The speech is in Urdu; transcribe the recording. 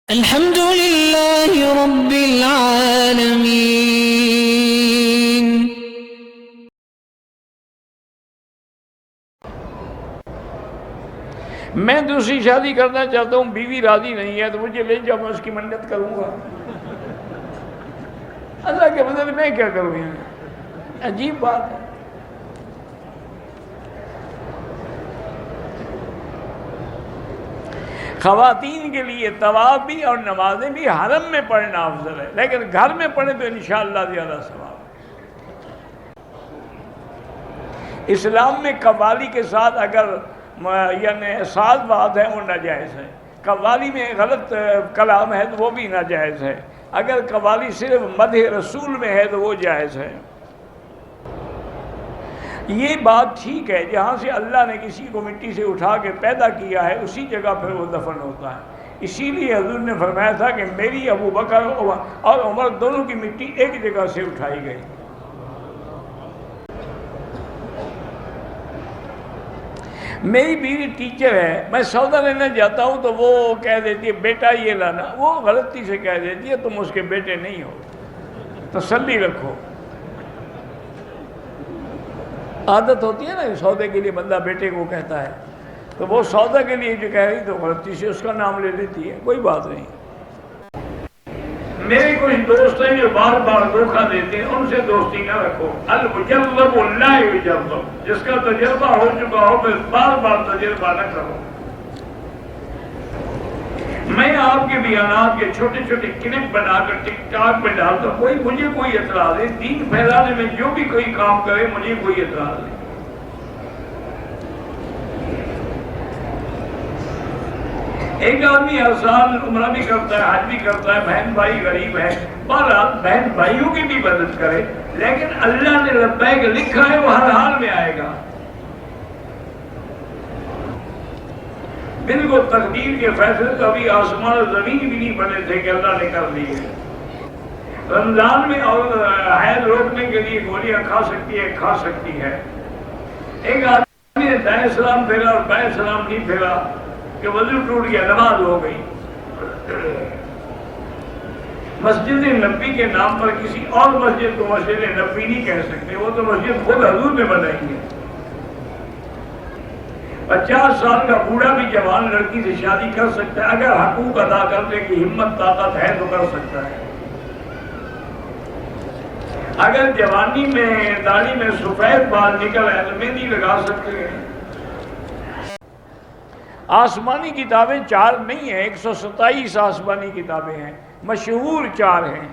الحمد لله رب العالمين. میں دوسری شادی کرنا چاہتا ہوں، بیوی راضی نہیں ہے تو مجھے لے جاؤ، میں اس کی منت کروں گا۔ اللہ کے بدلے میں کیا کروں؟ یہاں عجیب بات ہے۔ خواتین کے لیے طواف بھی اور نمازیں بھی حرم میں پڑھنا افضل ہے، لیکن گھر میں پڑھیں تو انشاءاللہ زیادہ ثواب ہے۔ اسلام میں قوالی کے ساتھ اگر یعنی ساز بات ہے وہ ناجائز ہے، قوالی میں غلط کلام ہے تو وہ بھی ناجائز ہے، اگر قوالی صرف مدح رسول میں ہے تو وہ جائز ہے۔ یہ بات ٹھیک ہے، جہاں سے اللہ نے کسی کو مٹی سے اٹھا کے پیدا کیا ہے اسی جگہ پھر وہ دفن ہوتا ہے۔ اسی لیے حضور نے فرمایا تھا کہ میری ابو بکر اور عمر دونوں کی مٹی ایک جگہ سے اٹھائی گئی۔ میری بیوی ٹیچر ہے، میں سودا لینا جاتا ہوں تو وہ کہہ دیتی ہے بیٹا یہ لانا، وہ غلطی سے کہہ دیتی ہے تم اس کے بیٹے نہیں ہو، تسلی رکھو۔ عادت ہوتی ہے نا سودے کے لیے بندہ بیٹے کو کہتا ہے، تو وہ سودا کے لیے جو کہہ رہی تو غلطی سے اس کا نام لے لیتی ہے، کوئی بات نہیں۔ میرے کچھ دوست ہیں جو بار بار دھوکہ دیتے ہیں، ان سے دوستی نہ رکھو۔ المجرب لا یجرب، جس کا تجربہ ہو چکا ہو پھر بار بار تجربہ نہ کرو۔ میں آپ کے بیانات کے چھوٹے چھوٹے کلپ بنا کر ٹک ٹاک پہ ڈالتا ہوں، مجھے کوئی اعتراض ہے، دین پھیلانے میں جو بھی کوئی کام کرے مجھے کوئی اعتراض نہیں۔ ایک آدمی ہر سال عمرہ بھی کرتا ہے، حج بھی کرتا ہے، بہن بھائی غریب ہے، بہرحال بہن بھائیوں کی بھی مدد کرے، لیکن اللہ نے لبیک لکھا ہے وہ ہر حال میں آئے گا۔ بالکل تقدیر کے فیصلے تو ابھی آسمان اور زمین بھی نہیں بنے تھے کہ اللہ نے کر دیے۔ رمضان میں عورت حیض روکنے کے لیے گولیاں کھا سکتی ہے۔ ایک آدمی نے دائیں سلام پھیرا اور بائیں سلام نہیں پھیرا کہ وضو ٹوٹ گیا، نماز ہو گئی۔ مسجد نبی کے نام پر کسی اور مسجد کو مسجد نبی نہیں کہہ سکتے، وہ تو مسجد خود حضور نے بنائی ہے۔ 50 سال کا بوڑھا بھی جوان لڑکی سے شادی کر سکتا ہے، اگر حقوق ادا کرنے کی ہمت طاقت ہے تو کر سکتا ہے۔ اگر جوانی میں داڑھی میں سفید بال نکل آئے تو مہندی لگا سکتے ہیں۔ آسمانی کتابیں 4 نہیں ہیں، 127 آسمانی کتابیں ہیں، مشہور 4 ہیں۔